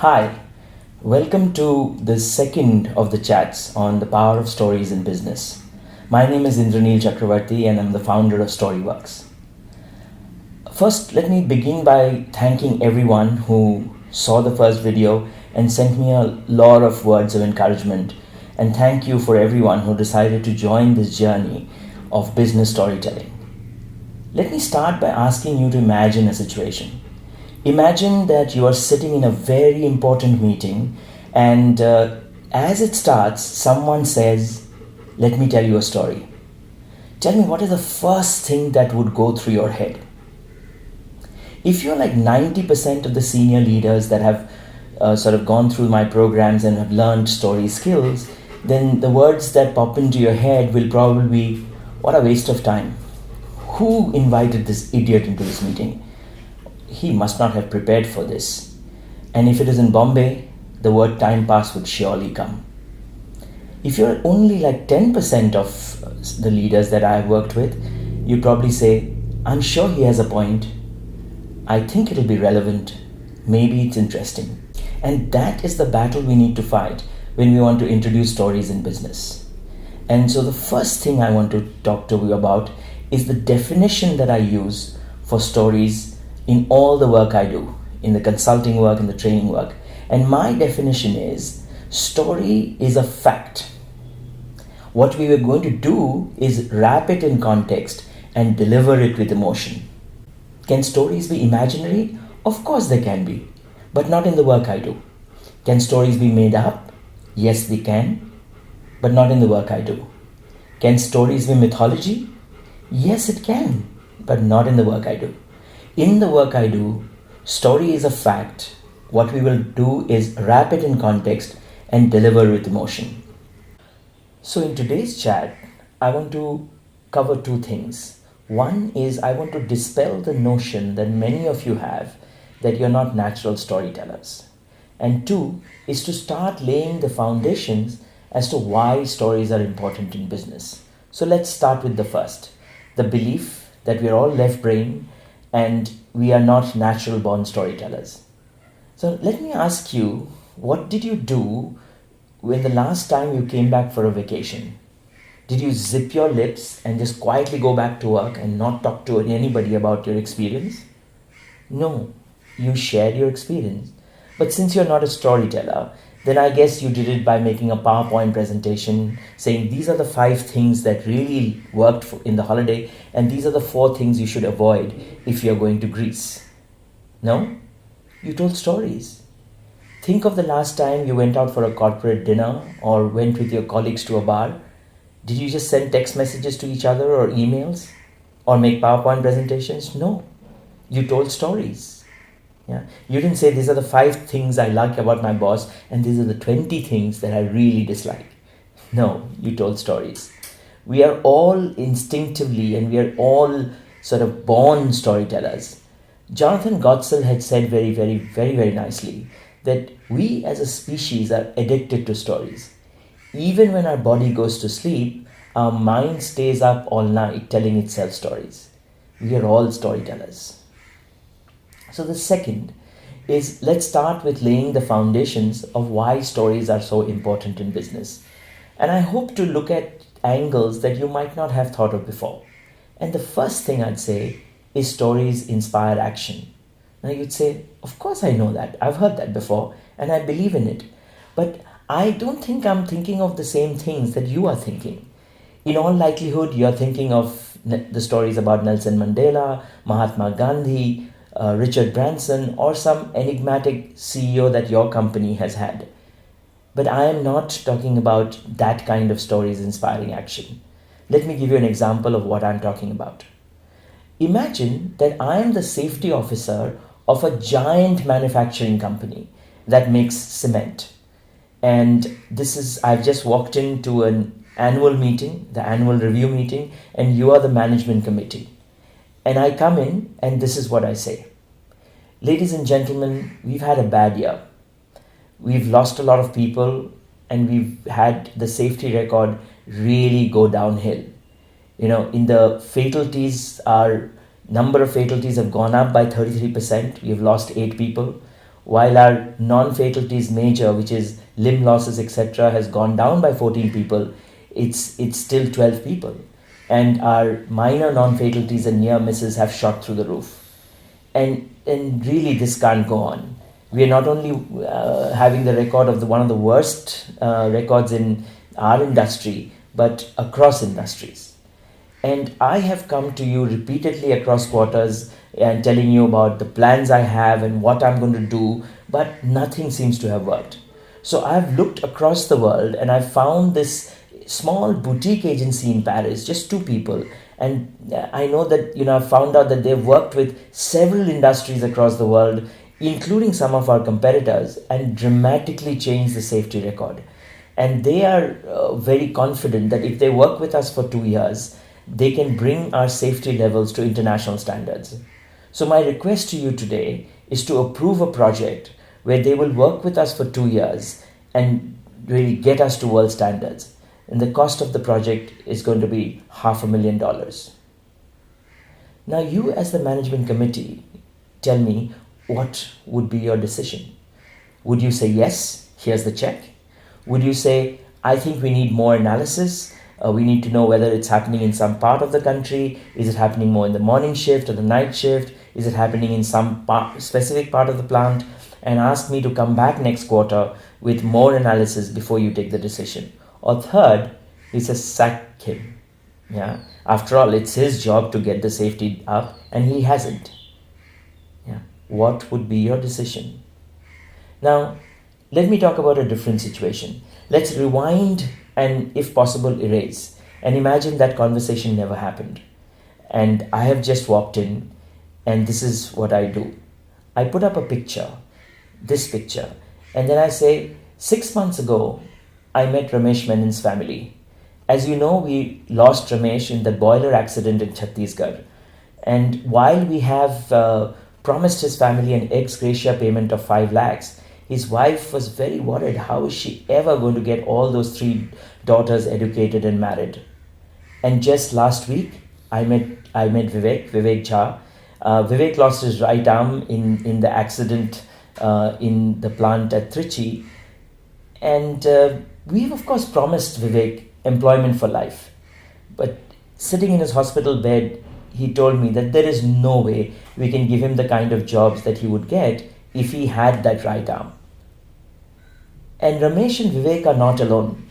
Hi, welcome to the second of the chats on the power of stories in business. My name is Indranil Chakraborty and I'm the founder of StoryWorks. First, let me begin by thanking everyone who saw the first video and sent me a lot of words of encouragement. And thank you for everyone who decided to join this journey of business storytelling. Let me start by asking you to imagine a situation. Imagine that you are sitting in a very important meeting, and as it starts, someone says, "Let me tell you a story." Tell me, what is the first thing that would go through your head? If you're like 90% of the senior leaders that have sort of gone through my programs and have learned story skills, then the words that pop into your head will probably be, "What a waste of time. Who invited this idiot into this meeting? He must not have prepared for this." And if it is in Bombay, the word time pass would surely come. If you're only like 10% of the leaders that I've worked with, you probably say, "I'm sure he has a point. I think it'll be relevant. Maybe it's interesting." And that is the battle we need to fight when we want to introduce stories in business. And so the first thing I want to talk to you about is the definition that I use for stories in all the work I do, in the consulting work, in the training work. And my definition is, story is a fact. What we were going to do is wrap it in context and deliver it with emotion. Can stories be imaginary? Of course they can be, but not in the work I do. Can stories be made up? Yes, they can, but not in the work I do. Can stories be mythology? Yes, it can, but not in the work I do. In the work I do, story is a fact. What we will do is wrap it in context and deliver with emotion. So in today's chat, I want to cover two things. One is I want to dispel the notion that many of you have that you're not natural storytellers. And two is to start laying the foundations as to why stories are important in business. So let's start with the first, the belief that we're all left-brain and we are not natural born storytellers. So let me ask you, what did you do when the last time you came back for a vacation? Did you zip your lips and just quietly go back to work and not talk to anybody about your experience? No, you shared your experience. But since you're not a storyteller, then I guess you did it by making a PowerPoint presentation saying these are the 5 things that really worked in the holiday and these are the 4 things you should avoid if you're going to Greece. No? You told stories. Think of the last time you went out for a corporate dinner or went with your colleagues to a bar. Did you just send text messages to each other or emails or make PowerPoint presentations? No. You told stories. Yeah. You didn't say these are the 5 things I like about my boss and these are the 20 things that I really dislike. No, you told stories. We are all instinctively and we are all sort of born storytellers. Jonathan Gotzell had said very nicely that we as a species are addicted to stories. Even when our body goes to sleep, our mind stays up all night telling itself stories. We are all storytellers. So the second is, let's start with laying the foundations of why stories are so important in business. And I hope to look at angles that you might not have thought of before. And the first thing I'd say is stories inspire action. Now you'd say, of course I know that. I've heard that before and I believe in it. But I don't think I'm thinking of the same things that you are thinking. In all likelihood, you're thinking of the stories about Nelson Mandela, Mahatma Gandhi, Richard Branson, or some enigmatic CEO that your company has had. But I am not talking about that kind of stories inspiring action. Let me give you an example of what I'm talking about. Imagine that I am the safety officer of a giant manufacturing company that makes cement. And I've just walked into an annual meeting, the annual review meeting, and you are the management committee. And I come in and this is what I say. Ladies and gentlemen, we've had a bad year. We've lost a lot of people and we've had the safety record really go downhill. In the fatalities, our number of fatalities have gone up by 33%. We've lost 8 people. while our non-fatalities major, which is limb losses, etc., has gone down by 14 people, it's still 12 people. And our minor non-fatalities and near misses have shot through the roof. And really, this can't go on. We are not only having the record of one of the worst records in our industry, but across industries. And I have come to you repeatedly across quarters and telling you about the plans I have and what I'm going to do, but nothing seems to have worked. So I've looked across the world and I've found this small boutique agency in Paris, just two people. And I know that, I've found out that they've worked with several industries across the world, including some of our competitors, and dramatically changed the safety record. And they are very confident that if they work with us for 2 years, they can bring our safety levels to international standards. So my request to you today is to approve a project where they will work with us for 2 years and really get us to world standards. And the cost of the project is going to be $500,000. Now you as the management committee, tell me, what would be your decision? Would you say, yes, here's the check? Would you say, I think we need more analysis? We need to know whether it's happening in some part of the country. Is it happening more in the morning shift or the night shift? Is it happening in some specific part of the plant? And ask me to come back next quarter with more analysis before you take the decision. Or third, is a sack him. Yeah. After all, it's his job to get the safety up, and he hasn't. Yeah. What would be your decision? Now, let me talk about a different situation. Let's rewind and, if possible, erase. And imagine that conversation never happened. And I have just walked in, and this is what I do. I put up a picture, this picture, and then I say, 6 months ago, I met Ramesh Menon's family. As you know, we lost Ramesh in the boiler accident in Chhattisgarh. And while we have promised his family an ex gratia payment of 5 lakhs, his wife was very worried. How is she ever going to get all those 3 daughters educated and married? And just last week, I met Vivek Jha. Vivek lost his right arm in the accident in the plant at Trichy. And we've, of course, promised Vivek employment for life. But sitting in his hospital bed, he told me that there is no way we can give him the kind of jobs that he would get if he had that right arm. And Ramesh and Vivek are not alone.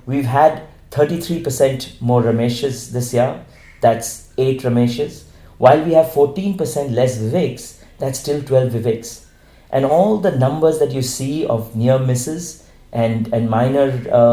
We've had 33% more Rameshes this year. That's 8 Rameshes. While we have 14% less Viveks, that's still 12 Viveks. And all the numbers that you see of near misses and minor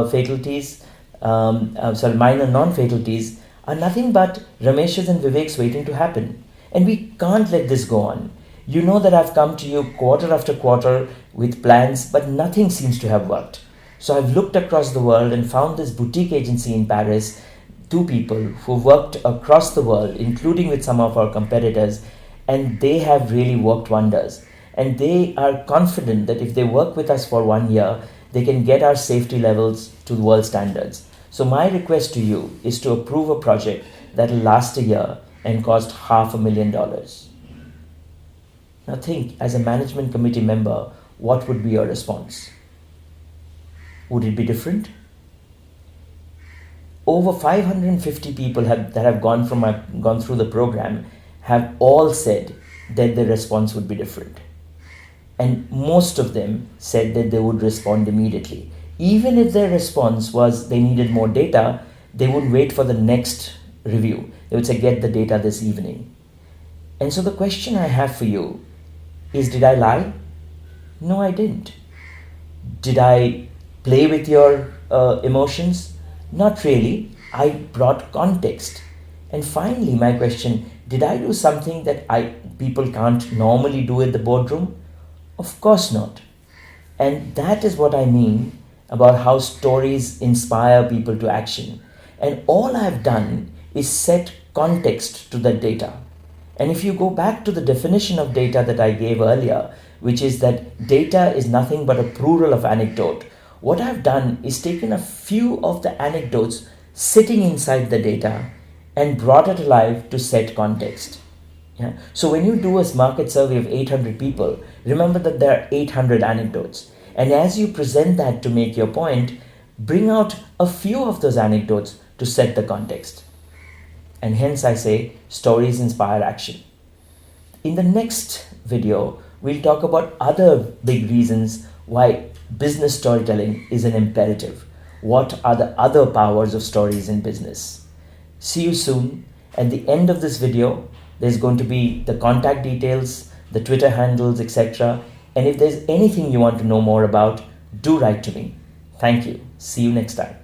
fatalities, minor non-fatalities, are nothing but Rameshes and Viveks waiting to happen. And we can't let this go on. You know that I've come to you quarter after quarter with plans, but nothing seems to have worked. So I've looked across the world and found this boutique agency in Paris, 2 people who worked across the world, including with some of our competitors, and they have really worked wonders. And they are confident that if they work with us for 1 year, they can get our safety levels to world standards. So my request to you is to approve a project that will last a year and cost $500,000. Now think, as a management committee member, what would be your response? Would it be different? Over 550 people that have gone through the program have all said that the response would be different. And most of them said that they would respond immediately. Even if their response was they needed more data, they wouldn't wait for the next review. They would say, get the data this evening. And so the question I have for you is, did I lie? No, I didn't. Did I play with your emotions? Not really. I brought context. And finally, my question, did I do something that people can't normally do in the boardroom? Of course not. And that is what I mean about how stories inspire people to action. And all I've done is set context to that data. And if you go back to the definition of data that I gave earlier, which is that data is nothing but a plural of anecdote, what I've done is taken a few of the anecdotes sitting inside the data and brought it alive to set context. Yeah? So when you do a market survey of 800 people, remember that there are 800 anecdotes. And as you present that to make your point, bring out a few of those anecdotes to set the context. And hence I say stories inspire action. In the next video, we'll talk about other big reasons why business storytelling is an imperative. What are the other powers of stories in business? See you soon. At the end of this video, there's going to be the contact details, the Twitter handles, etc. And if there's anything you want to know more about, do write to me. Thank you. See you next time.